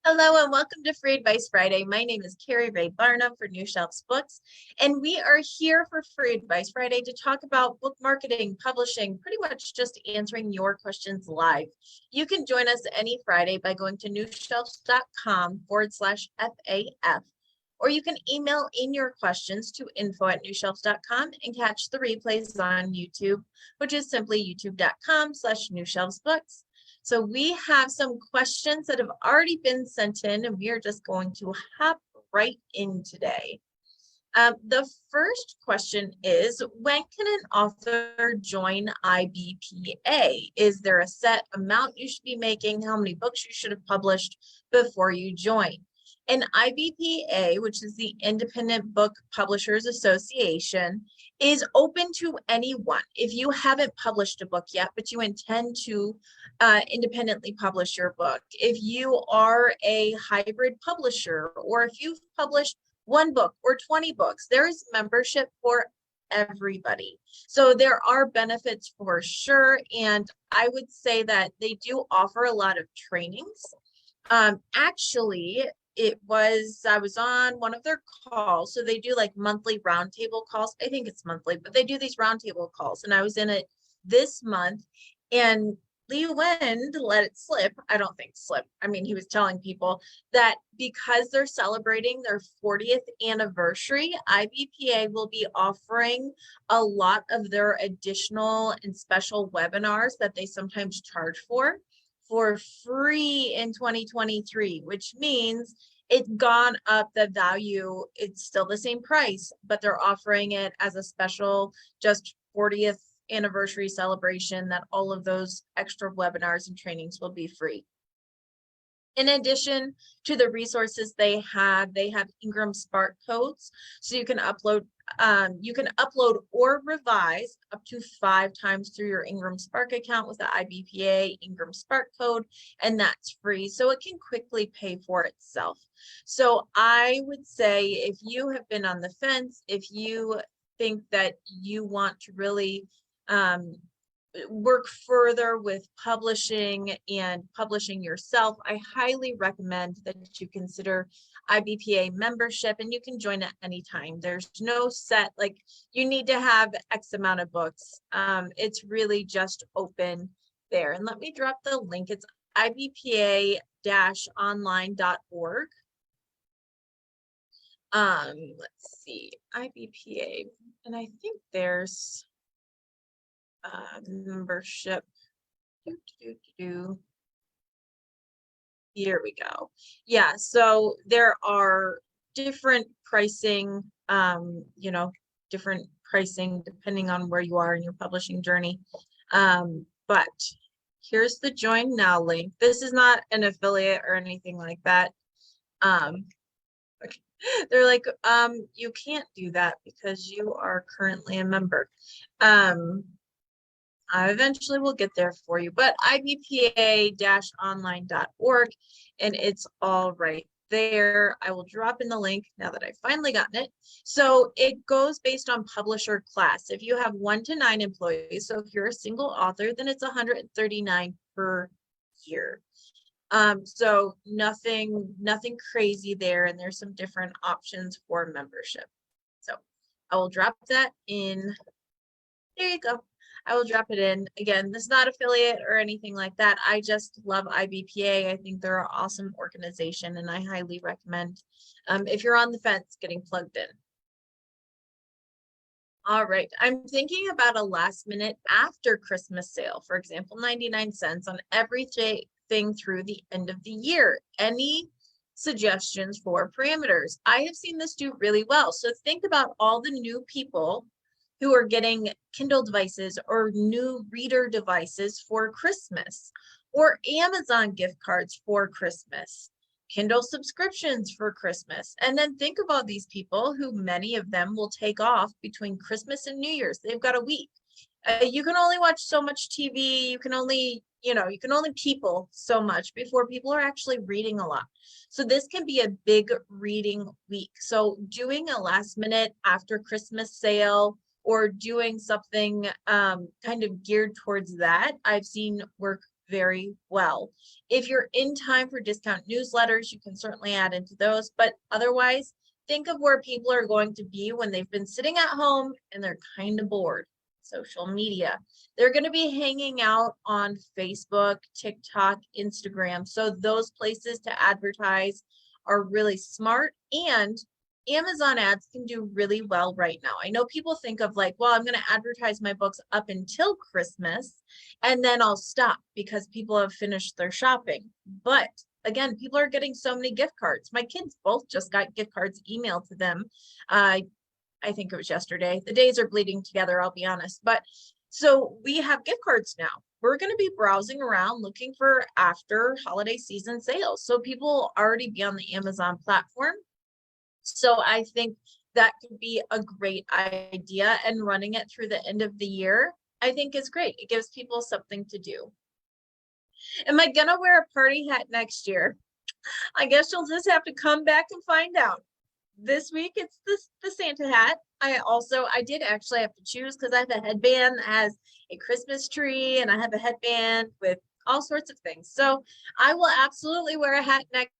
Hello and welcome to Free Advice Friday. My name is Keri Barnum for New Shelves Books, and we are here for Free Advice Friday to talk about book marketing, publishing, pretty much just answering your questions live. You can join us any Friday by going to newshelves.com/FAF, or you can email in your questions to info@newshelves.com and catch the replays on YouTube, which is simply youtube.com/newshelvesbooks. So we have some questions that have already been sent in, and we are just going to hop right in today. The first question is, when can an author join IBPA? Is there a set amount you should be making? How many books you should have published before you join? An IBPA, which is the Independent Book Publishers Association, is open to anyone. If you haven't published a book yet, but you intend to independently publish your book, if you are a hybrid publisher, or if you've published one book or 20 books, there is membership for everybody. So there are benefits for sure. And I would say that they do offer a lot of trainings. Actually, I was on one of their calls. So they do like monthly roundtable calls. I think it's monthly, but they do these roundtable calls. And I was in it this month, and Lee Wind let it slip. I don't think slip. I mean, he was telling people that because they're celebrating their 40th anniversary, IBPA will be offering a lot of their additional and special webinars that they sometimes charge for free in 2023, which means it's gone up the value. It's still the same price, but they're offering it as a special just 40th anniversary celebration, that all of those extra webinars and trainings will be free. In addition to the resources they have Ingram Spark codes, so you can upload or revise up to 5 times through your Ingram Spark account with the IBPA Ingram Spark code, and that's free, so it can quickly pay for itself. So I would say, if you have been on the fence, if you think that you want to really work further with publishing and publishing yourself, I highly recommend that you consider IBPA membership, and you can join at any time. There's no set, like, you need to have X amount of books. It's really just open there. And let me drop the link. It's ibpa-online.org. Let's see, IBPA, and I think there's membership. Here we go. Yeah, so there are different pricing, different pricing depending on where you are in your publishing journey. But here's the join now link. This is not an affiliate or anything like that. They're like, you can't do that because you are currently a member. I eventually will get there for you, but ibpa-online.org, and it's all right there. I will drop in the link now that I've finally gotten it. So it goes based on publisher class. If you have 1 to 9 employees, so if you're a single author, then it's $139 per year. So nothing crazy there, and there's some different options for membership. So I will drop that in. There you go. I will drop it in. Again, this is not affiliate or anything like that. I just love IBPA. I think they're an awesome organization, and I highly recommend, if you're on the fence, getting plugged in. All right, I'm thinking about a last minute after Christmas sale, for example, 99 cents on everything through the end of the year. Any suggestions for parameters? I have seen this do really well. So think about all the new people who are getting Kindle devices or new reader devices for Christmas, or Amazon gift cards for Christmas, Kindle subscriptions for Christmas. And then think of all these people who, many of them will take off between Christmas and New Year's. They've got a week. You can only watch so much TV. You can only people so much before people are actually reading a lot. So this can be a big reading week. So doing a last minute after Christmas sale, or doing something kind of geared towards that, I've seen work very well. If you're in time for discount newsletters, you can certainly add into those, but otherwise, think of where people are going to be when they've been sitting at home and they're kind of bored. Social media. They're going to be hanging out on Facebook, TikTok, Instagram. So those places to advertise are really smart, and Amazon ads can do really well right now. I know people think of like, well, I'm going to advertise my books up until Christmas and then I'll stop because people have finished their shopping. But again, people are getting so many gift cards. My kids both just got gift cards emailed to them. I think it was yesterday. The days are bleeding together, I'll be honest. But so we have gift cards now. We're going to be browsing around looking for after holiday season sales. So people will already be on the Amazon platform. So I think that could be a great idea, and running it through the end of the year, I think is great. It gives people something to do. Am I going to wear a party hat next year? I guess you'll just have to come back and find out. This week it's the Santa hat. I did actually have to choose because I have a headband that has a Christmas tree, and I have a headband with all sorts of things. So I will absolutely wear a hat next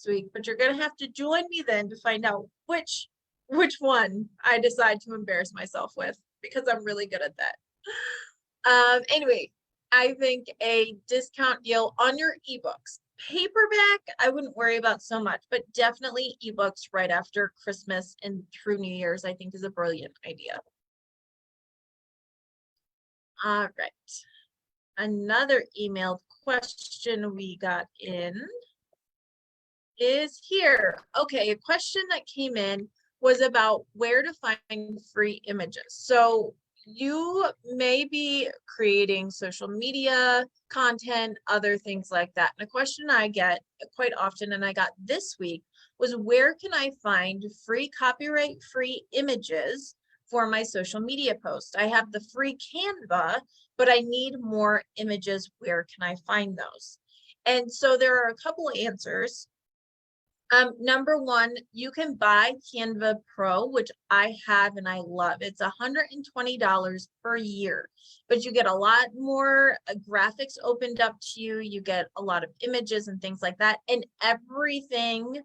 week, but you're going to have to join me then to find out which one I decide to embarrass myself with, because I'm really good at that. Anyway, I think a discount deal on your ebooks. Paperback, I wouldn't worry about so much, but definitely ebooks right after Christmas and through New Year's, I think is a brilliant idea. All right. Another emailed question we got in is here. Okay, a question that came in was about where to find free images. So you may be creating social media content, other things like that. And a question I get quite often, and I got this week, was where can I find free copyright-free images for my social media post? I have the free Canva, but I need more images. Where can I find those? And so there are a couple of answers. Number one, you can buy Canva Pro, which I have and I love. It's $120 per year, but you get a lot more graphics opened up to you. You get a lot of images and things like that, and everything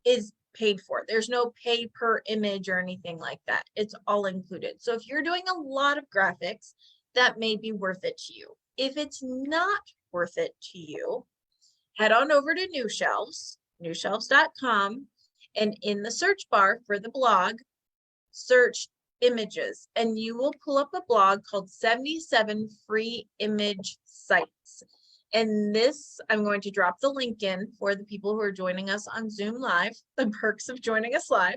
is paid for. There's no pay per image or anything like that. It's all included. So if you're doing a lot of graphics, that may be worth it to you. If it's not worth it to you, head on over to New Shelves, newshelves.com, and in the search bar for the blog, search images, and you will pull up a blog called 77 Free Image Sites. And this, I'm going to drop the link in for the people who are joining us on Zoom Live, the perks of joining us live.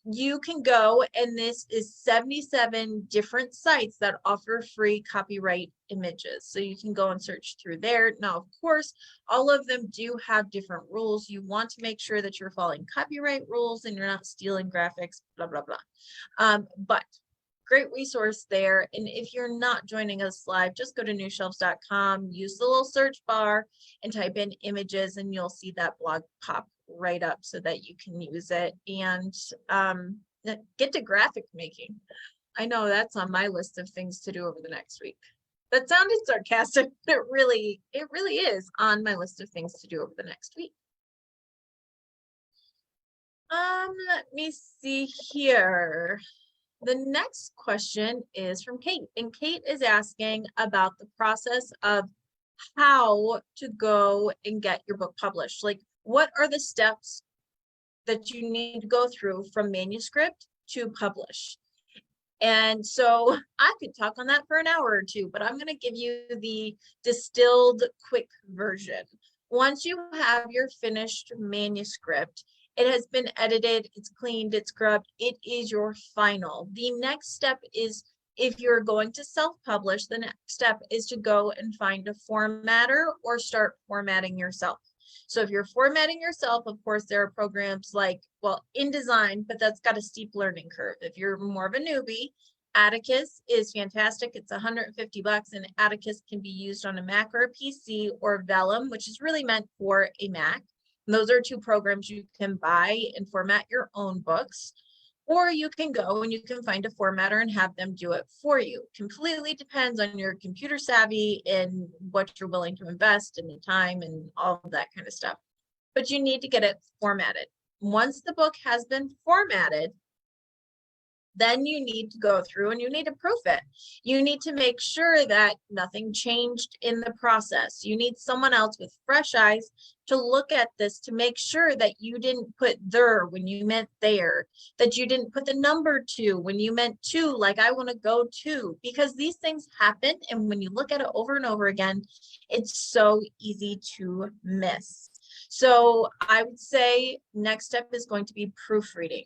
You can go, and this is 77 different sites that offer free copyright images. So you can go and search through there. Now, of course, all of them do have different rules. You want to make sure that you're following copyright rules and you're not stealing graphics, blah, blah, blah. But great resource there. And if you're not joining us live, just go to newshelves.com, use the little search bar and type in images, and you'll see that blog pop right up so that you can use it and get to graphic making. I know that's on my list of things to do over the next week. That sounded sarcastic, but it really is on my list of things to do over the next week. Let me see here. The next question is from Kate, and Kate is asking about the process of how to go and get your book published. Like, what are the steps that you need to go through from manuscript to publish? And so I could talk on that for an hour or two, but I'm going to give you the distilled quick version. Once you have your finished manuscript, it has been edited, it's cleaned, it's scrubbed, it is your final. The next step is, if you're going to self-publish, the next step is to go and find a formatter or start formatting yourself. So if you're formatting yourself, of course, there are programs like, well, InDesign, but that's got a steep learning curve. If you're more of a newbie, Atticus is fantastic. It's $150, and Atticus can be used on a Mac or a PC, or Vellum, which is really meant for a Mac. And those are two programs you can buy and format your own books. or you can go and you can find a formatter and have them do it for you. Completely depends on your computer savvy and what you're willing to invest in the time and all of that kind of stuff. But you need to get it formatted. Once the book has been formatted, then you need to go through and you need to proof it. You need to make sure that nothing changed in the process. You need someone else with fresh eyes to look at this to make sure that you didn't put there when you meant there, that you didn't put the number 2 when you meant 2, like I want to go to, because these things happen. And when you look at it over and over again, it's so easy to miss. So I would say next step is going to be proofreading.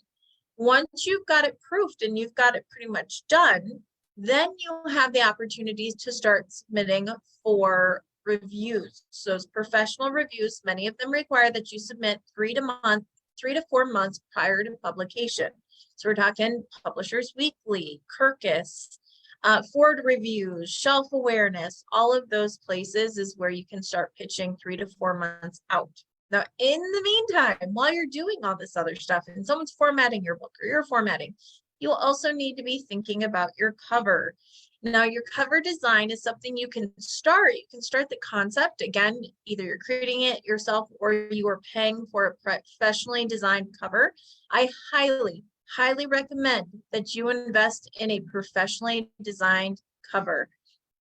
Once you've got it proofed and you've got it pretty much done, then you'll have the opportunities to start submitting for reviews. So those professional reviews, many of them require that you submit 3 to 4 months prior to publication. So we're talking Publishers Weekly, Kirkus, Ford Reviews, Shelf Awareness, all of those places is where you can start pitching 3 to 4 months out. Now, in the meantime, while you're doing all this other stuff and someone's formatting your book or you're formatting, you'll also need to be thinking about your cover. Now, your cover design is something you can start. You can start the concept. Again, either you're creating it yourself or you are paying for a professionally designed cover. I highly recommend that you invest in a professionally designed cover.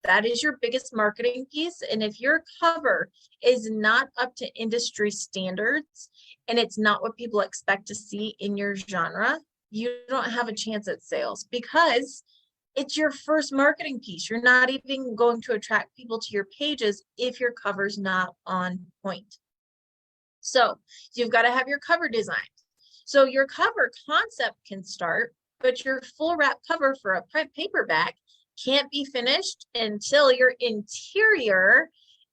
That is your biggest marketing piece. And if your cover is not up to industry standards and it's not what people expect to see in your genre, you don't have a chance at sales because it's your first marketing piece. You're not even going to attract people to your pages if your cover's not on point. So you've got to have your cover designed. So your cover concept can start, but your full wrap cover for a print paperback can't be finished until your interior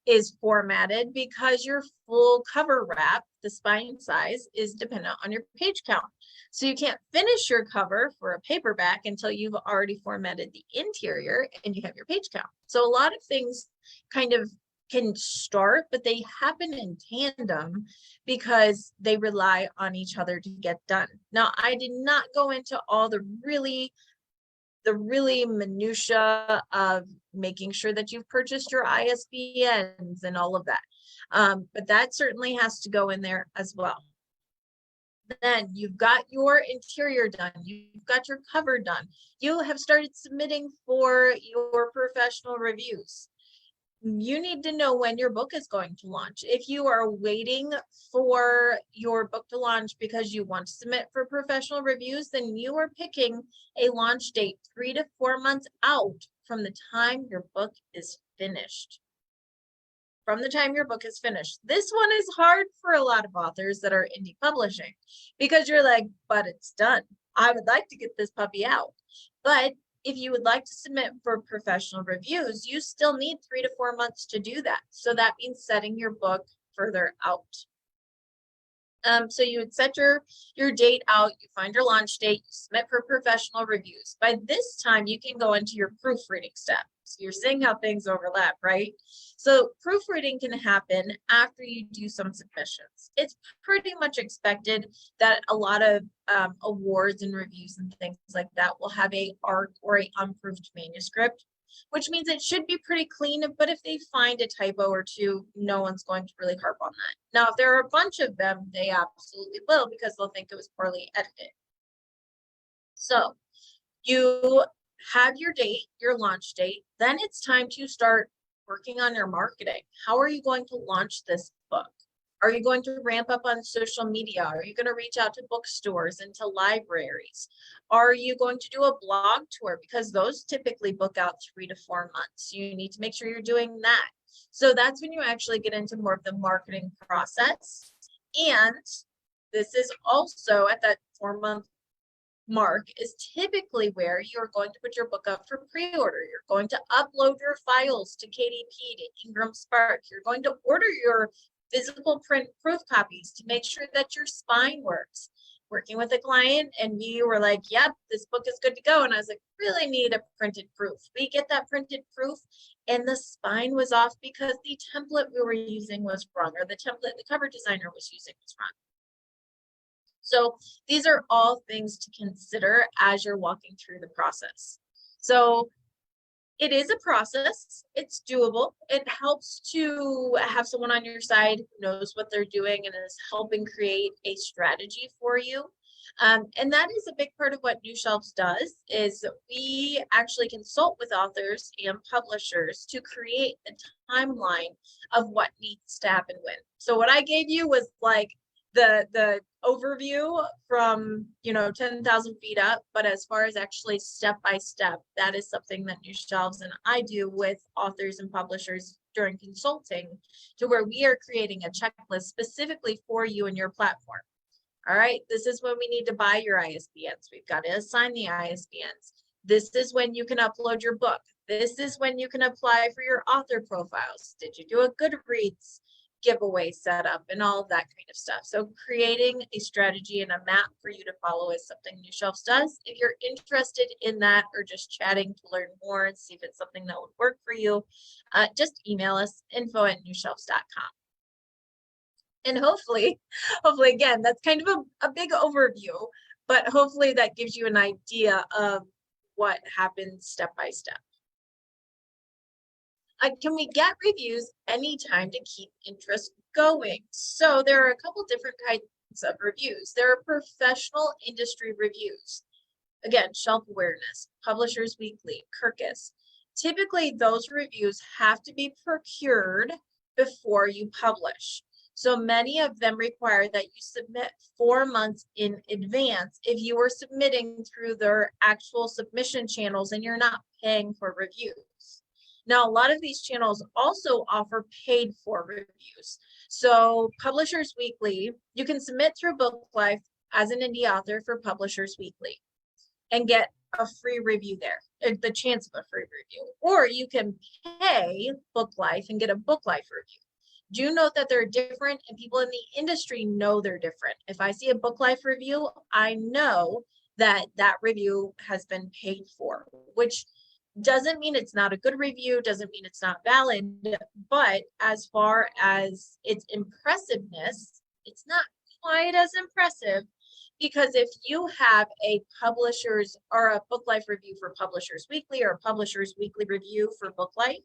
is formatted, because your full cover wrap, the spine size, is dependent on your page count. So you can't finish your cover for a paperback until you've already formatted the interior and you have your page count. So a lot of things kind of can start, but they happen in tandem because they rely on each other to get done. Now, I did not go into all the really minutia of making sure that you've purchased your ISBNs and all of that. But that certainly has to go in there as well. Then you've got your interior done. You've got your cover done. You have started submitting for your professional reviews. You need to know when your book is going to launch. If you are waiting for your book to launch because you want to submit for professional reviews, then you are picking a launch date 3 to 4 months out from the time your book is finished. From the time your book is finished. This one is hard for a lot of authors that are indie publishing because you're like, but it's done. I would like to get this puppy out. But if you would like to submit for professional reviews, you still need 3 to 4 months to do that. So that means setting your book further out. So you would set your date out, you find your launch date, you submit for professional reviews. By this time, you can go into your proofreading step. So you're seeing how things overlap, right? So proofreading can happen after you do some submissions. It's pretty much expected that a lot of awards and reviews and things like that will have a ARC or a unproofed manuscript, which means it should be pretty clean, but if they find a typo or two, no one's going to really harp on that. Now, if there are a bunch of them, they absolutely will, because they'll think it was poorly edited. So you have your date, your launch date, then it's time to start working on your marketing. How are you going to launch this book? Are you going to ramp up on social media? Are you going to reach out to bookstores and to libraries? Are you going to do a blog tour? Because those typically book out 3 to 4 months. You need to make sure you're doing that. So that's when you actually get into more of the marketing process. And this is also at that 4-month mark is typically where you're going to put your book up for pre-order. You're going to upload your files to KDP, to Ingram Spark. You're going to order your physical print proof copies to make sure that your spine works. Working with a client, and we were like, yep, this book is good to go. And I was like, really need a printed proof. We get that printed proof, and the spine was off because the template we were using was wrong, or the template the cover designer was using was wrong. So these are all things to consider as you're walking through the process. So it is a process. It's doable. It helps to have someone on your side who knows what they're doing and is helping create a strategy for you. And that is a big part of what New Shelves does, is we actually consult with authors and publishers to create a timeline of what needs to happen when. So what I gave you was like the overview from 10,000 feet up, but as far as actually step by step, that is something that New Shelves and I do with authors and publishers during consulting, to where we are creating a checklist specifically for you and your platform. All right, this is when we need to buy your ISBNs. We've got to assign the ISBNs. This is when you can upload your book. This is when you can apply for your author profiles. Did you do a Goodreads giveaway setup and all of that kind of stuff? So creating a strategy and a map for you to follow is something New Shelves does. If you're interested in that, or just chatting to learn more and see if it's something that would work for you, just email us, info@newshelves.com. And hopefully again, that's kind of a big overview, but hopefully that gives you an idea of what happens step by step. Can we get reviews anytime to keep interest going? So there are a couple different kinds of reviews. There are professional industry reviews. Again, Shelf Awareness, Publishers Weekly, Kirkus. Typically, those reviews have to be procured before you publish. So many of them require that you submit 4 months in advance if you are submitting through their actual submission channels and you're not paying for reviews. Now, a lot of these channels also offer paid for reviews. So Publishers Weekly, you can submit through Book Life as an indie author for Publishers Weekly and get a free review there, the chance of a free review. Or you can pay Book Life and get a Book Life review. Do note that they're different, and people in the industry know they're different. If I see a Book Life review, I know that that review has been paid for, which doesn't mean it's not a good review, doesn't mean it's not valid, but as far as its impressiveness, it's not quite as impressive, because if you have a publisher's or a Book Life review for Publishers Weekly or a Publishers Weekly review for Book Life,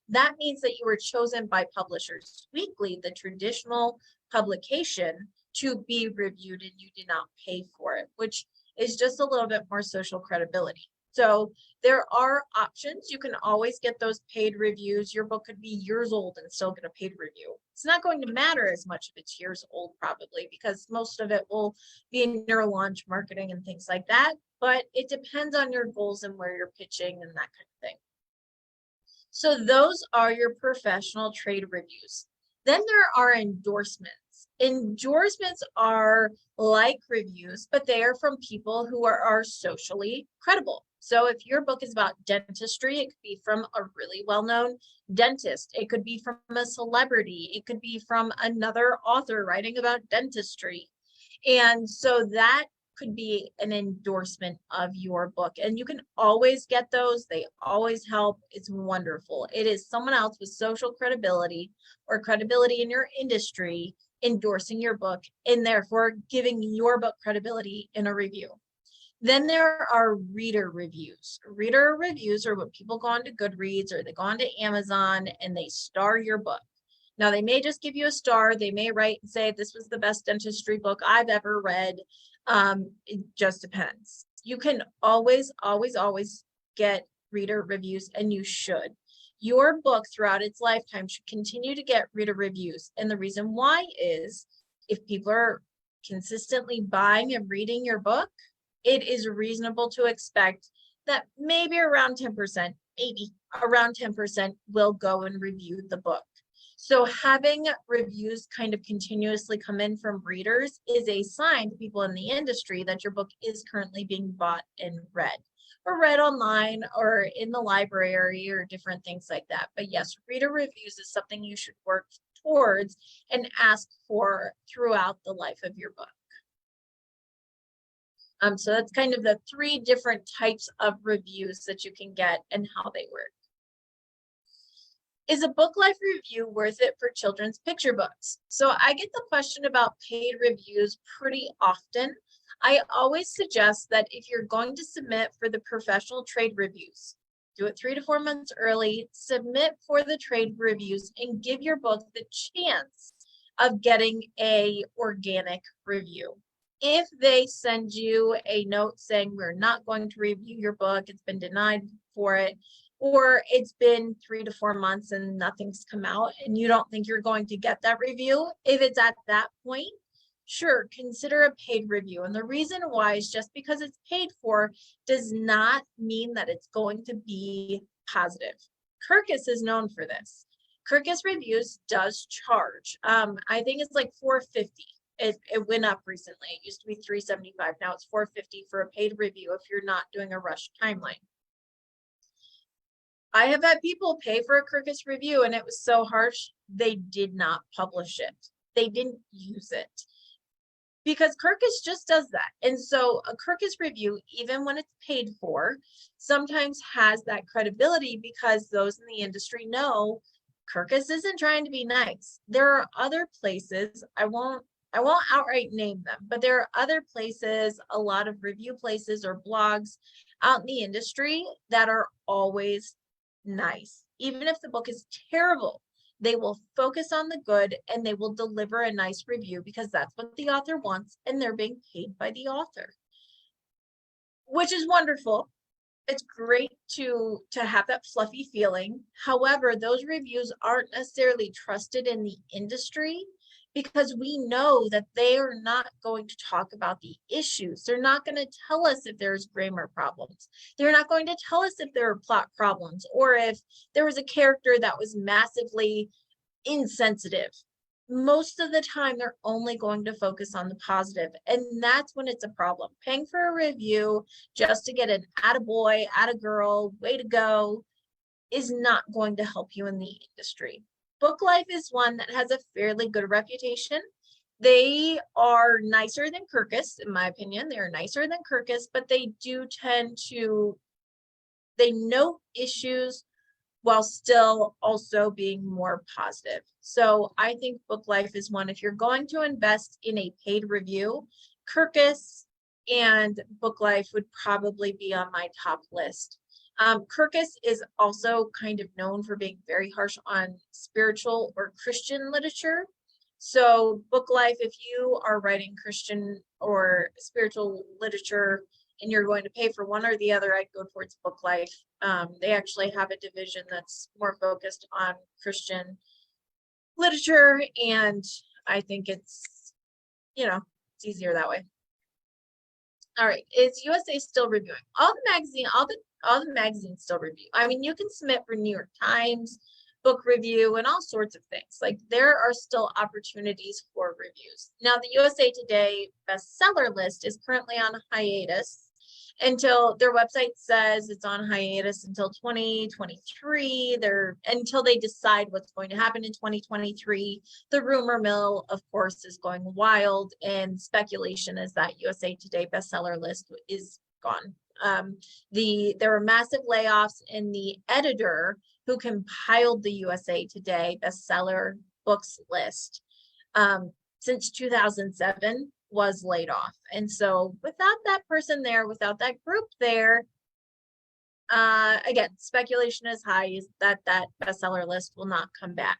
that means that you were chosen by Publishers Weekly, the traditional publication, to be reviewed, and you did not pay for it, which is just a little bit more social credibility. So there are options. You can always get those paid reviews. Your book could be years old and still get a paid review. It's not going to matter as much if it's years old, probably, because most of it will be in your launch marketing and things like that. But it depends on your goals and where you're pitching and that kind of thing. So those are your professional trade reviews. Then there are endorsements. Endorsements are like reviews, but they are from people who are socially credible. So if your book is about dentistry, it could be from a really well-known dentist. It could be from a celebrity. It could be from another author writing about dentistry. And so that could be an endorsement of your book, and you can always get those. They always help. It's wonderful. It is someone else with social credibility or credibility in your industry endorsing your book, and therefore giving your book credibility in a review. Then there are reader reviews. Reader reviews are when people go on to Goodreads or they go on to Amazon and they star your book. Now, they may just give you a star. They may write and say, this was the best dentistry book I've ever read. It just depends. You can always get reader reviews, and you should. Your book throughout its lifetime should continue to get reader reviews. And the reason why is, if people are consistently buying and reading your book, it is reasonable to expect that maybe around 10% will go and review the book. So having reviews kind of continuously come in from readers is a sign to people in the industry that your book is currently being bought and read, or read online or in the library or different things like that. But yes, reader reviews is something you should work towards and ask for throughout the life of your book. So that's kind of the 3 different types of reviews that you can get and how they work. Is a book life review worth it for children's picture books? So I get the question about paid reviews pretty often. I always suggest that if you're going to submit for the professional trade reviews, do it 3 to 4 months early, submit for the trade reviews, and give your book the chance of getting a organic review. If they send you a note saying we're not going to review your book, it's been denied for it, or it's been 3 to 4 months and nothing's come out and you don't think you're going to get that review, if it's at that point, sure, consider a paid review. And the reason why is just because it's paid for does not mean that it's going to be positive. Kirkus is known for this. Kirkus Reviews does charge. I think it's like $4.50. It went up recently. It used to be $3.75. Now it's $4.50 for a paid review if you're not doing a rush timeline. I have had people pay for a Kirkus review and it was so harsh, they did not publish it. They didn't use it because Kirkus just does that. And so a Kirkus review, even when it's paid for, sometimes has that credibility because those in the industry know Kirkus isn't trying to be nice. There are other places, I won't outright name them, but there are other places, a lot of review places or blogs out in the industry that are always nice. Even if the book is terrible, they will focus on the good and they will deliver a nice review because that's what the author wants and they're being paid by the author, which is wonderful. It's great to have that fluffy feeling. However, those reviews aren't necessarily trusted in the industry because we know that they are not going to talk about the issues. They're not going to tell us if there's grammar problems. They're not going to tell us if there are plot problems or if there was a character that was massively insensitive. Most of the time, they're only going to focus on the positive, and that's when it's a problem. Paying for a review just to get an attaboy, attagirl, way to go is not going to help you in the industry. Book Life is one that has a fairly good reputation. They are nicer than Kirkus, in my opinion. They're nicer than Kirkus, but they do tend to, they note issues while still also being more positive. So I think Book Life is one, if you're going to invest in a paid review, Kirkus and Book Life would probably be on my top list. Kirkus is also kind of known for being very harsh on spiritual or Christian literature. So Book Life, if you are writing Christian or spiritual literature and you're going to pay for one or the other, I'd go towards Book Life. They actually have a division that's more focused on Christian literature, and I think it's, it's easier that way. All right, is USA still reviewing? All the magazines still review. I mean, you can submit for New York Times, book review, and all sorts of things. Like, there are still opportunities for reviews. Now, the USA Today bestseller list is currently on hiatus until their website says it's on hiatus until 2023. Until they decide what's going to happen in 2023. The rumor mill, of course, is going wild, and speculation is that USA Today bestseller list is gone. There were massive layoffs, and the editor who compiled the USA Today bestseller books list since 2007 was laid off. And so without that person there, without that group there, again, speculation is high is that bestseller list will not come back,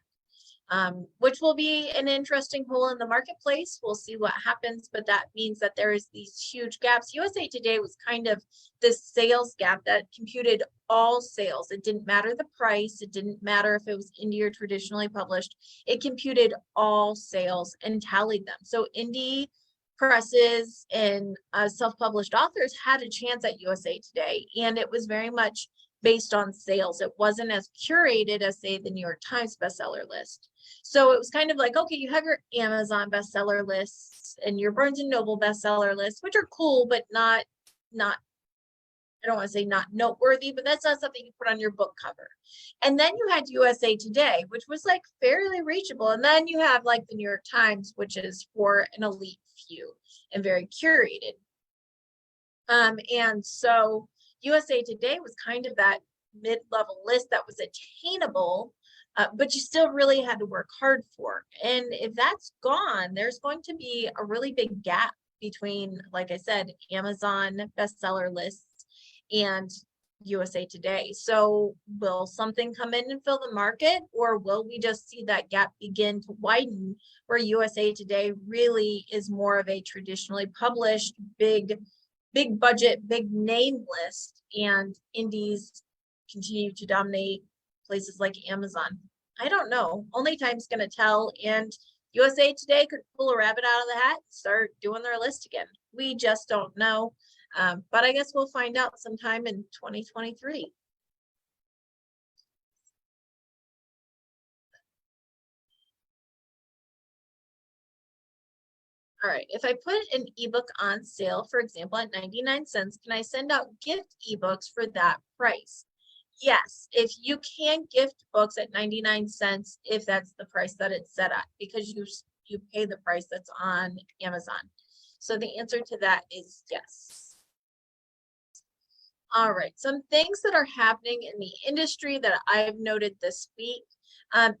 which will be an interesting hole in the marketplace. We'll see what happens, but that means that there is these huge gaps. USA Today was kind of this sales gap that computed all sales. It didn't matter the price. It didn't matter if it was indie or traditionally published. It computed all sales and tallied them. So indie presses and self-published authors had a chance at USA Today, and it was very much based on sales. It wasn't as curated as, say, the New York Times bestseller list. So it was kind of like, okay, you have your Amazon bestseller lists and your Barnes and Noble bestseller lists, which are cool, but not, I don't want to say not noteworthy, but that's not something you put on your book cover. And then you had USA Today, which was like fairly reachable. And then you have like the New York Times, which is for an elite few and very curated. And so USA Today was kind of that mid-level list that was attainable but you still really had to work hard for. And if that's gone, there's going to be a really big gap between, like I said, Amazon bestseller lists and USA Today. So will something come in and fill the market, or will we just see that gap begin to widen where USA Today really is more of a traditionally published big budget, big name list, and indies continue to dominate places like Amazon? I don't know. Only time's going to tell. And USA Today could pull a rabbit out of the hat and start doing their list again. We just don't know. But I guess we'll find out sometime in 2023. All right, if I put an ebook on sale, for example, at 99 cents, can I send out gift ebooks for that price? Yes, if you can gift books at 99 cents, if that's the price that it's set at, because you pay the price that's on Amazon. So the answer to that is yes. All right, some things that are happening in the industry that I've noted this week.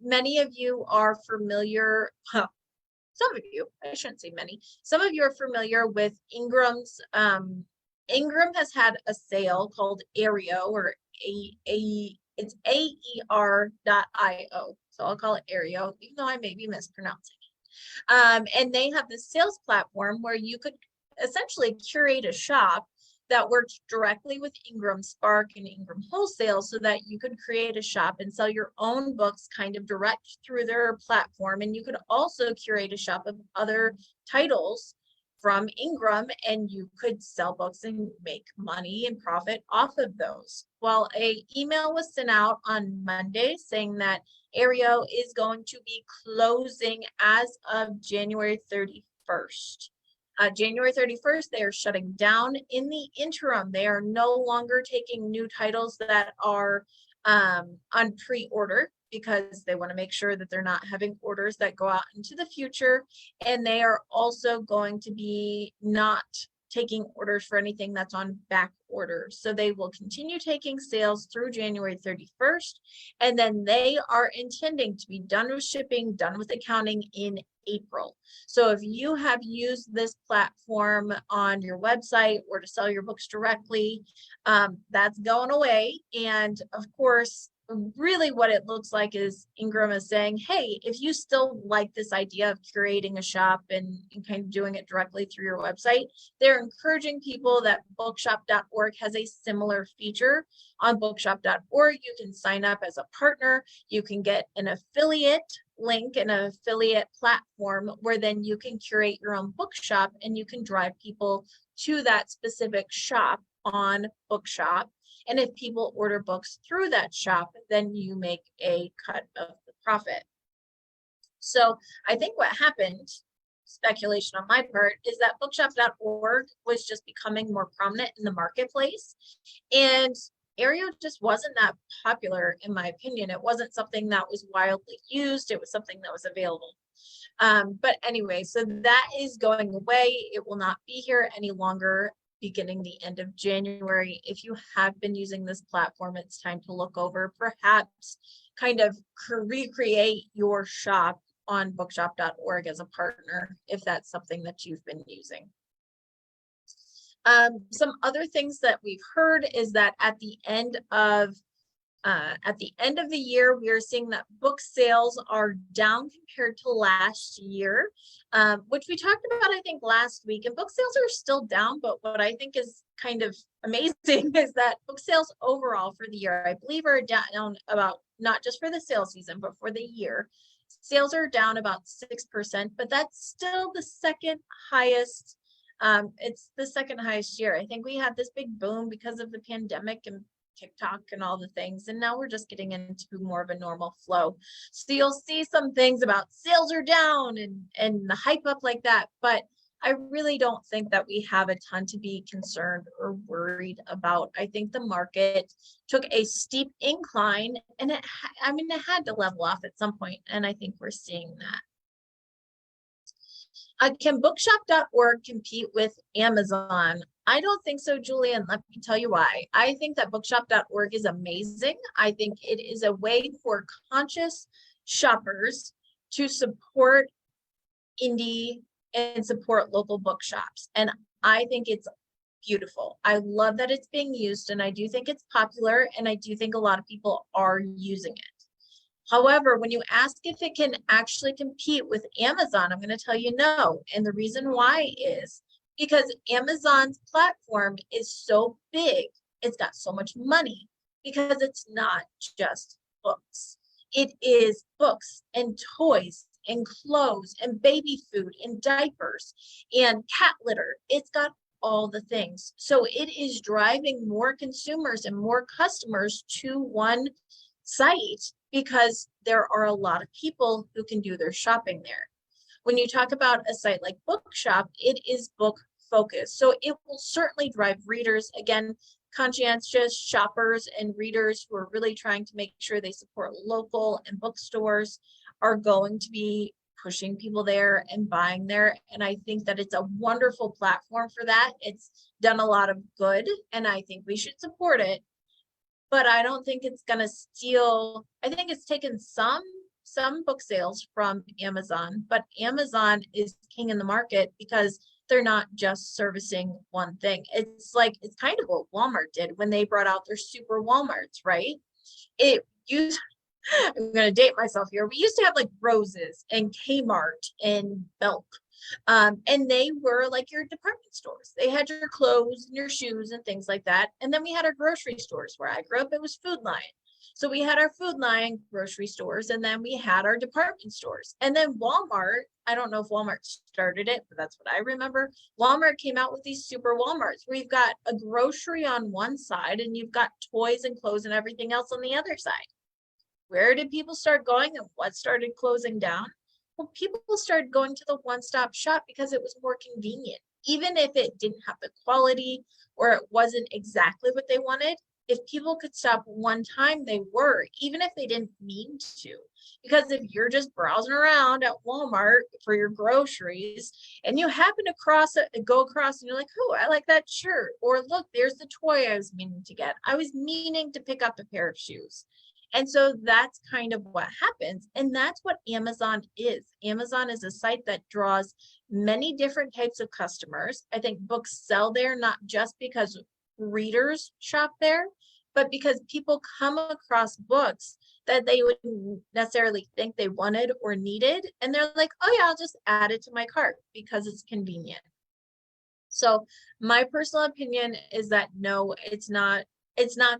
Many of you are familiar, some of you, I shouldn't say many, some of you are familiar with Ingram's. Ingram has had a sale called Aereo, or it's AER.io. So I'll call it Aereo, even though I may be mispronouncing it. And they have this sales platform where you could essentially curate a shop that worked directly with Ingram Spark and Ingram Wholesale, so that you could create a shop and sell your own books kind of direct through their platform. And you could also curate a shop of other titles from Ingram, and you could sell books and make money and profit off of those. Well, an email was sent out on Monday saying that Aereo is going to be closing as of January 31st. January 31st, they are shutting down. In the interim, they are no longer taking new titles that are on pre-order, because they want to make sure that they're not having orders that go out into the future. And they are also going to be not taking orders for anything that's on back order. So they will continue taking sales through January 31st. And then they are intending to be done with shipping, done with accounting in April. So if you have used this platform on your website or to sell your books directly, that's going away. And of course, really what it looks like is Ingram is saying, hey, if you still like this idea of curating a shop and kind of doing it directly through your website, they're encouraging people that bookshop.org has a similar feature. On bookshop.org, you can sign up as a partner. You can get an affiliate link and an affiliate platform where then you can curate your own bookshop, and you can drive people to that specific shop on Bookshop. And if people order books through that shop, then you make a cut of the profit. So I think what happened, speculation on my part, is that bookshop.org was just becoming more prominent in the marketplace. And Aereo just wasn't that popular, in my opinion. It wasn't something that was wildly used. It was something that was available. But anyway, so that is going away. It will not be here any longer beginning the end of January. If you have been using this platform, it's time to look over, perhaps kind of recreate your shop on bookshop.org as a partner, if that's something that you've been using. Some other things that we've heard is that at the end of the year, we are seeing that book sales are down compared to last year, which we talked about, I think, last week. And book sales are still down, but what I think is kind of amazing is that book sales overall for the year, I believe, are down about, not just for the sales season, but for the year. Sales are down about 6%, but that's still the second highest. It's the second highest year. I think we had this big boom because of the pandemic and TikTok and all the things, and now we're just getting into more of a normal flow. So you'll see some things about sales are down and the hype up like that, but I really don't think that we have a ton to be concerned or worried about. I think the market took a steep incline, and it had to level off at some point, and I think we're seeing that. Can bookshop.org compete with Amazon? I don't think so, Julie, and let me tell you why. I think that bookshop.org is amazing. I think it is a way for conscious shoppers to support indie and support local bookshops. And I think it's beautiful. I love that it's being used, and I do think it's popular, and I do think a lot of people are using it. However, when you ask if it can actually compete with Amazon, I'm going to tell you no. And the reason why is because Amazon's platform is so big, it's got so much money, because it's not just books. It is books and toys and clothes and baby food and diapers and cat litter. It's got all the things. So it is driving more consumers and more customers to one site because there are a lot of people who can do their shopping there. When you talk about a site like Bookshop, it is book focused. So it will certainly drive readers, again, conscientious shoppers and readers who are really trying to make sure they support local and bookstores are going to be pushing people there and buying there. And I think that it's a wonderful platform for that. It's done a lot of good, and I think we should support it. But I don't think it's going to steal. I think it's taken some book sales from Amazon, but Amazon is king in the market because they're not just servicing one thing. It's kind of what Walmart did when they brought out their super Walmarts, right? It used, I'm going to date myself here. We used to have like Roses and Kmart and Belk. And they were like your department stores. They had your clothes and your shoes and things like that. And then we had our grocery stores. Where I grew up, it was Food Lion. So we had our Food Lion grocery stores, and then we had our department stores. And then Walmart, I don't know if Walmart started it, but that's what I remember. Walmart came out with these super Walmarts where you've got a grocery on one side and you've got toys and clothes and everything else on the other side. Where did people start going, and what started closing down? Well, people started going to the one-stop shop because it was more convenient. Even if it didn't have the quality or it wasn't exactly what they wanted, if people could stop one time, they were, even if they didn't mean to. Because if you're just browsing around at Walmart for your groceries and you happen to go across and you're like, oh, I like that shirt. Or look, there's the toy I was meaning to get. I was meaning to pick up a pair of shoes. And so that's kind of what happens. And that's what Amazon is. Amazon is a site that draws many different types of customers. I think books sell there, not just because readers shop there, but because people come across books that they wouldn't necessarily think they wanted or needed. And they're like, oh yeah, I'll just add it to my cart because it's convenient. So my personal opinion is that no, it's not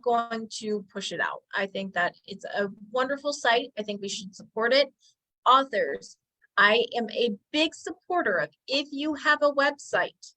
going to push it out. I think that it's a wonderful site. I think we should support it. Authors, I am a big supporter of, if you have a website,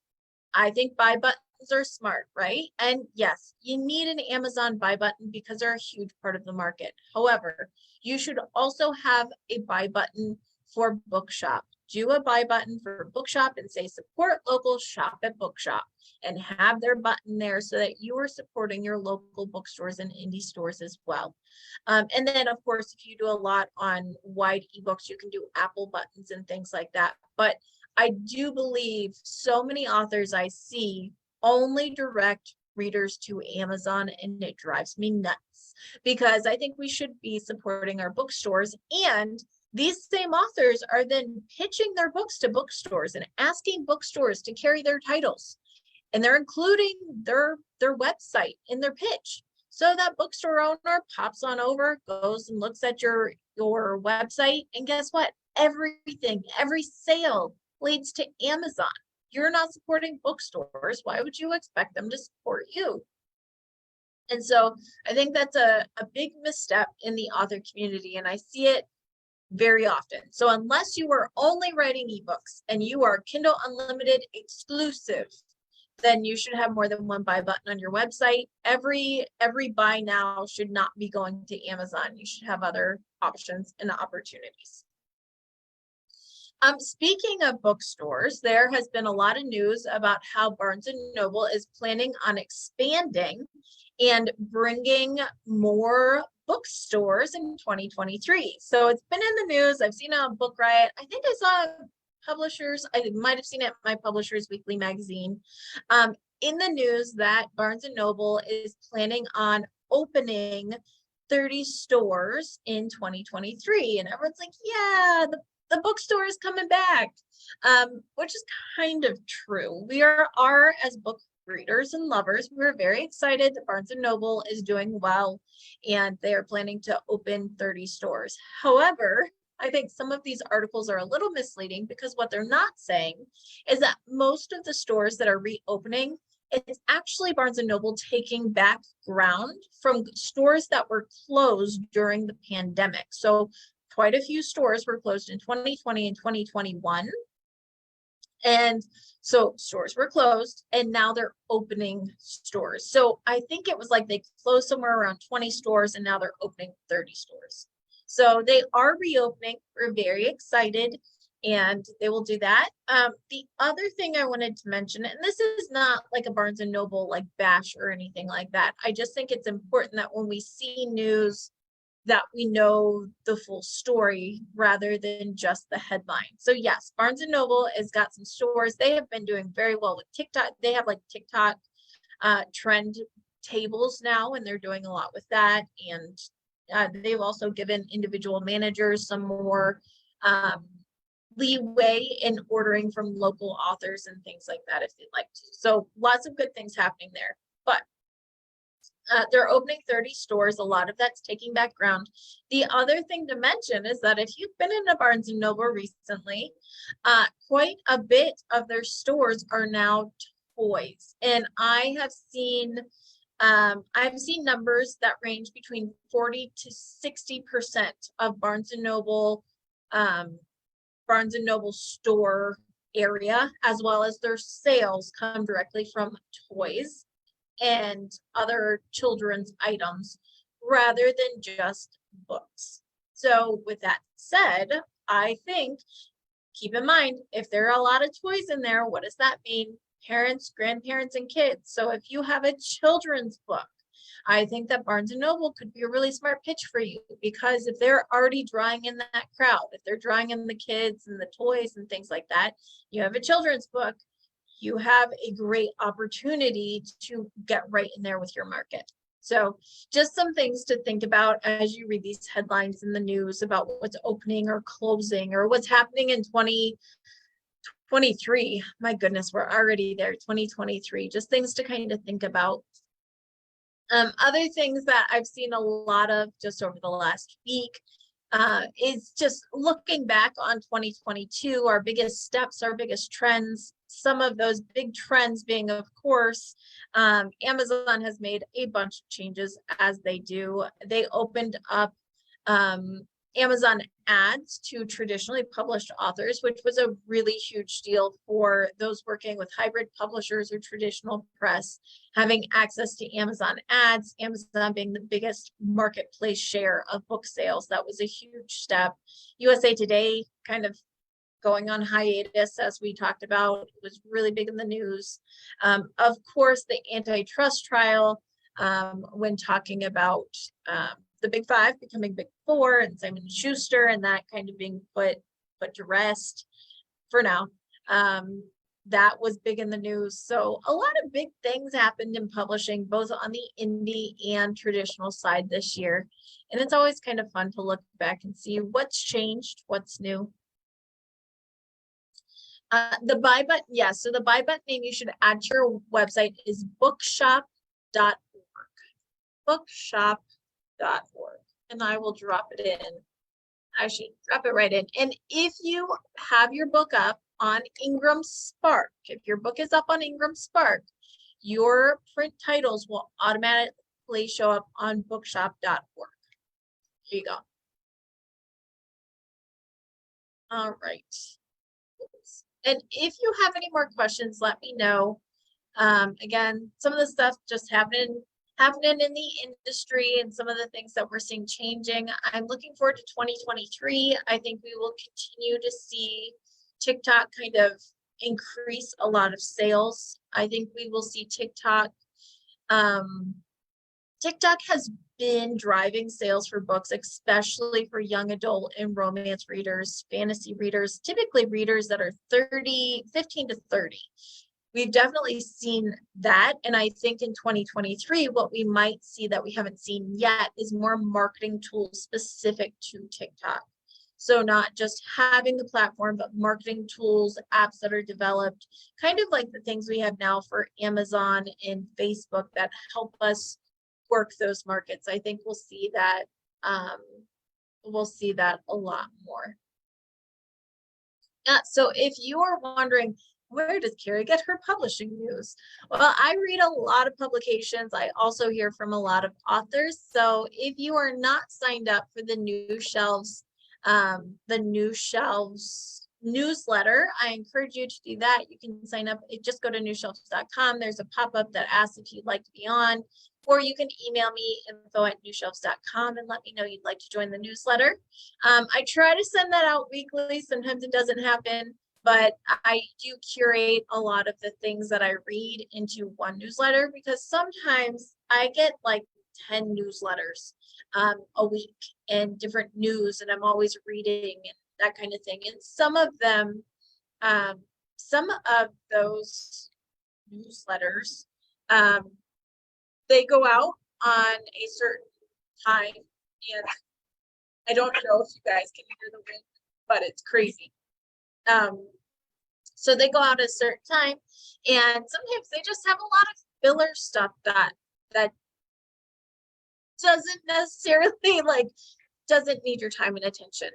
I think buy buttons are smart, right? And yes, you need an Amazon buy button because they're a huge part of the market. However, you should also have a buy button for Bookshop. Do a buy button for Bookshop and say support local, shop at Bookshop, and have their button there so that you are supporting your local bookstores and indie stores as well. And then of course, if you do a lot on wide ebooks, you can do Apple buttons and things like that. But I do believe so many authors I see only direct readers to Amazon, and it drives me nuts because I think we should be supporting our bookstores, and these same authors are then pitching their books to bookstores and asking bookstores to carry their titles, and they're including their website in their pitch. So that bookstore owner pops on over, goes and looks at your website, and guess what? Every sale leads to Amazon. You're not supporting bookstores. Why would you expect them to support you? And so I think that's a big misstep in the author community, and I see it very often. So unless you are only writing ebooks and you are Kindle Unlimited exclusive, then you should have more than one buy button on your website. Every buy now should not be going to Amazon. You should have other options and opportunities. Speaking of bookstores, there has been a lot of news about how Barnes & Noble is planning on expanding and bringing more bookstores in 2023. So it's been in the news. I've seen it on Book Riot. I think I saw publishers, I might have seen it in my Publishers Weekly magazine, in the news that Barnes & Noble is planning on opening 30 stores in 2023. And everyone's like, yeah, the bookstore is coming back, which is kind of true. We are as book readers and lovers, we're very excited that Barnes & Noble is doing well and they are planning to open 30 stores. However, I think some of these articles are a little misleading because what they're not saying is that most of the stores that are reopening, it's actually Barnes & Noble taking back ground from stores that were closed during the pandemic. So quite a few stores were closed in 2020 and 2021. And so stores were closed and now they're opening stores. So I think it was like they closed somewhere around 20 stores and now they're opening 30 stores. So they are reopening. We're very excited and they will do that. The other thing I wanted to mention, and this is not like a Barnes & Noble like bash or anything like that. I just think it's important that when we see news that we know the full story rather than just the headline. So yes, Barnes & Noble has got some stores. They have been doing very well with TikTok. They have like TikTok trend tables now, and they're doing a lot with that. And they've also given individual managers some more leeway in ordering from local authors and things like that if they'd like to. So lots of good things happening there. But they're opening 30 stores. A lot of that's taking back ground. The other thing to mention is that if you've been in a Barnes & Noble recently, quite a bit of their stores are now toys. And I have seen numbers that range between 40 to 60% of Barnes & Noble store area, as well as their sales, come directly from toys and other children's items rather than just books. So with that said, I think, keep in mind, if there are a lot of toys in there, what does that mean? Parents, grandparents, and kids. So if you have a children's book, I think that Barnes & Noble could be a really smart pitch for you, because if they're already drawing in that crowd, if they're drawing in the kids and the toys and things like that, you have a children's book, you have a great opportunity to get right in there with your market. So just some things to think about as you read these headlines in the news about what's opening or closing or what's happening in 2023. My goodness, we're already there, 2023. Just things to kind of think about. Other things that I've seen a lot of just over the last week is just looking back on 2022, our biggest steps, our biggest trends. Some of those big trends being, of course, Amazon has made a bunch of changes, as they do. They opened up Amazon ads to traditionally published authors, which was a really huge deal for those working with hybrid publishers or traditional press, having access to Amazon ads, Amazon being the biggest marketplace share of book sales. That was a huge step. USA Today kind of going on hiatus, as we talked about, it was really big in the news. Of course, the antitrust trial, when talking about the Big Five becoming Big Four and Simon & Schuster, and that kind of being put to rest for now. That was big in the news. So a lot of big things happened in publishing, both on the indie and traditional side this year. And it's always kind of fun to look back and see what's changed, what's new. The buy button, yes. So the buy button name you should add to your website is bookshop.org. Bookshop.org. And I will drop it in. Actually, drop it right in. And if you have your book up on Ingram Spark, if your book is up on Ingram Spark, your print titles will automatically show up on bookshop.org. Here you go. All right. And if you have any more questions, let me know. Again, some of the stuff just happening in the industry and some of the things that we're seeing changing. I'm looking forward to 2023. I think we will continue to see TikTok kind of increase a lot of sales. I think we will see TikTok. TikTok has been driving sales for books, especially for young adult and romance readers, fantasy readers, typically readers that are 15 to 30. We've definitely seen that. And I think in 2023, what we might see that we haven't seen yet is more marketing tools specific to TikTok. So not just having the platform, but marketing tools, apps that are developed, kind of like the things we have now for Amazon and Facebook that help us work those markets. I think we'll see that a lot more. So if you are wondering, where does Keri get her publishing news? Well, I read a lot of publications. I also hear from a lot of authors. So if you are not signed up for the New Shelves newsletter, I encourage you to do that. You can sign up. Just go to newshelves.com. There's a pop-up that asks if you'd like to be on, or you can email me info@newshelves.com and let me know you'd like to join the newsletter. I try to send that out weekly. Sometimes it doesn't happen, but I do curate a lot of the things that I read into one newsletter, because sometimes I get like 10 newsletters a week and different news, and I'm always reading and that kind of thing. And some of those newsletters, they go out on a certain time, and I don't know if you guys can hear the wind, but it's crazy. So they go out at a certain time, and sometimes they just have a lot of filler stuff that doesn't necessarily doesn't need your time and attention.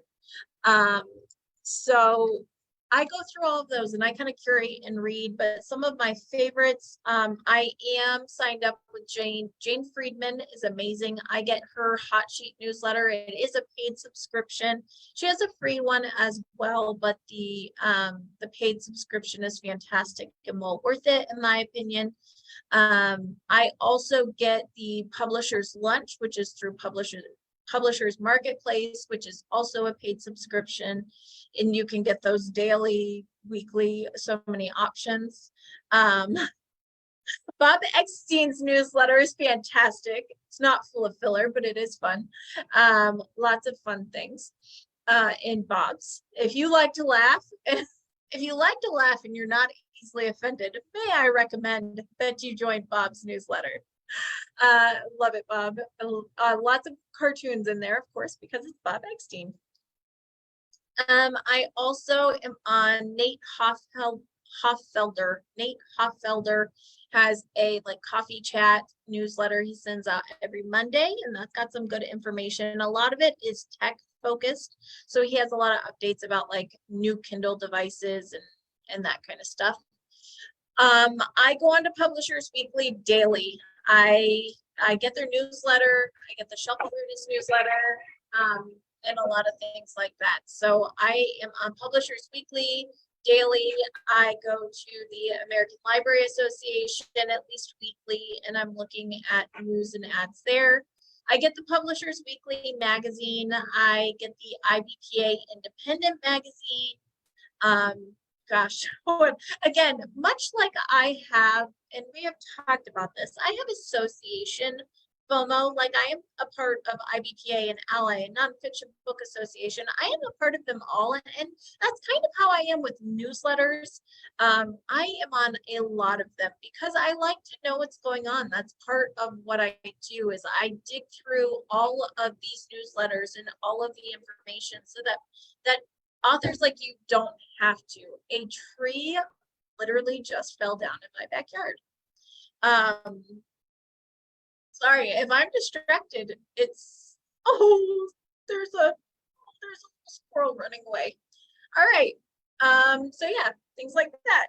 So I go through all of those and I kind of curate and read, but some of my favorites, I am signed up with Jane. Jane Friedman is amazing. I get her hot sheet newsletter. It is a paid subscription. She has a free one as well, but the paid subscription is fantastic and well worth it, in my opinion. I also get the Publisher's Lunch, which is through Publishers Marketplace, which is also a paid subscription, and you can get those daily, weekly, so many options. Bob Eckstein's newsletter is fantastic. It's not full of filler, but it is fun. Lots of fun things in Bob's. If you like to laugh, and you're not easily offended, may I recommend that you join Bob's newsletter. Love it, Bob. Lots of cartoons in there, of course, because it's Bob Eckstein. I also am on Nate Hofffelder. Nate Hofffelder has a coffee chat newsletter he sends out every Monday, and that's got some good information. A lot of it is tech focused, so he has a lot of updates about new Kindle devices and that kind of stuff. I go on to Publishers Weekly daily. I get their newsletter, I get the Shelf Awareness newsletter, and a lot of things like that. So I am on Publishers Weekly daily. I go to the American Library Association at least weekly, and I'm looking at news and ads there. I get the Publishers Weekly magazine. I get the IBPA Independent magazine. Gosh, again, much like I have, and we have talked about this, I have association FOMO. I am a part of IBPA and Ally, Nonfiction Book Association. I am a part of them all, and that's kind of how I am with newsletters. I am on a lot of them because I like to know what's going on. That's part of what I do, is I dig through all of these newsletters and all of the information so that authors like you don't have to. A tree literally just fell down in my backyard. Sorry if I'm distracted. It's there's a squirrel running away. All right. So yeah, things like that.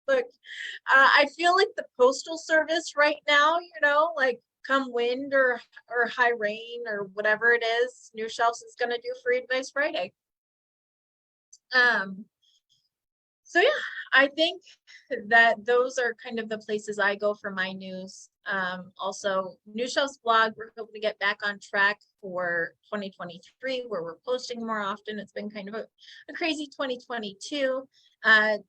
Look, I feel like the Postal Service right now, come wind or high rain or whatever it is, New Shelves is going to do Free Advice Friday. So yeah, I think that those are kind of the places I go for my news. Also, New Shelves blog, we're hoping to get back on track for 2023, where we're posting more often. It's been kind of a crazy 2022.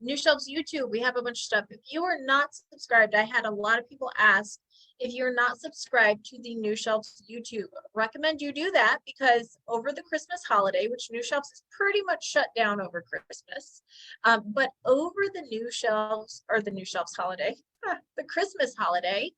New Shelves YouTube, we have a bunch of stuff. If you are not subscribed, I had a lot of people ask If you're not subscribed to the New Shelves YouTube, recommend you do that because over the Christmas holiday, which New Shelves is pretty much shut down over Christmas, but over the New Shelves or the New Shelves holiday, the Christmas holiday,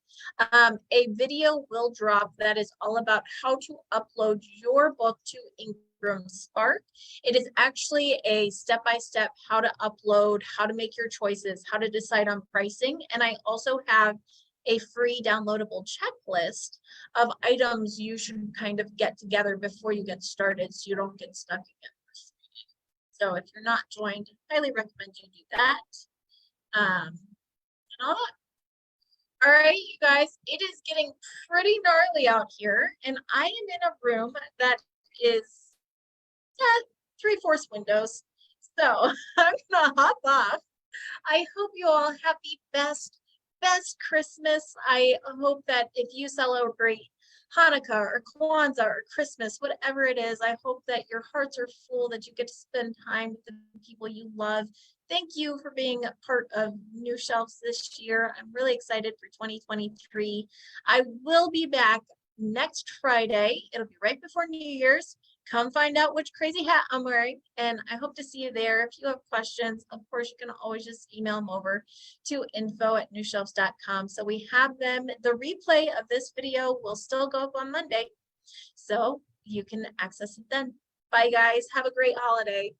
a video will drop that is all about how to upload your book to Ingram Spark. It is actually a step-by-step how to upload, how to make your choices, how to decide on pricing. And I also have a free downloadable checklist of items you should kind of get together before you get started so you don't get stuck again. So if you're not joined, I highly recommend you do that. All right, you guys, it is getting pretty gnarly out here, and I am in a room that is 3/4 windows. So I'm gonna hop off. I hope you all have the best Christmas. I hope that if you celebrate Hanukkah or Kwanzaa or Christmas, whatever it is, I hope that your hearts are full, that you get to spend time with the people you love. Thank you for being a part of New Shelves this year. I'm really excited for 2023. I will be back next Friday. It'll be right before New Year's. Come find out which crazy hat I'm wearing, and I hope to see you there. If you have questions, of course, you can always just email them over to info@newshelves.com. So we have them. The replay of this video will still go up on Monday, so you can access it then. Bye, guys. Have a great holiday.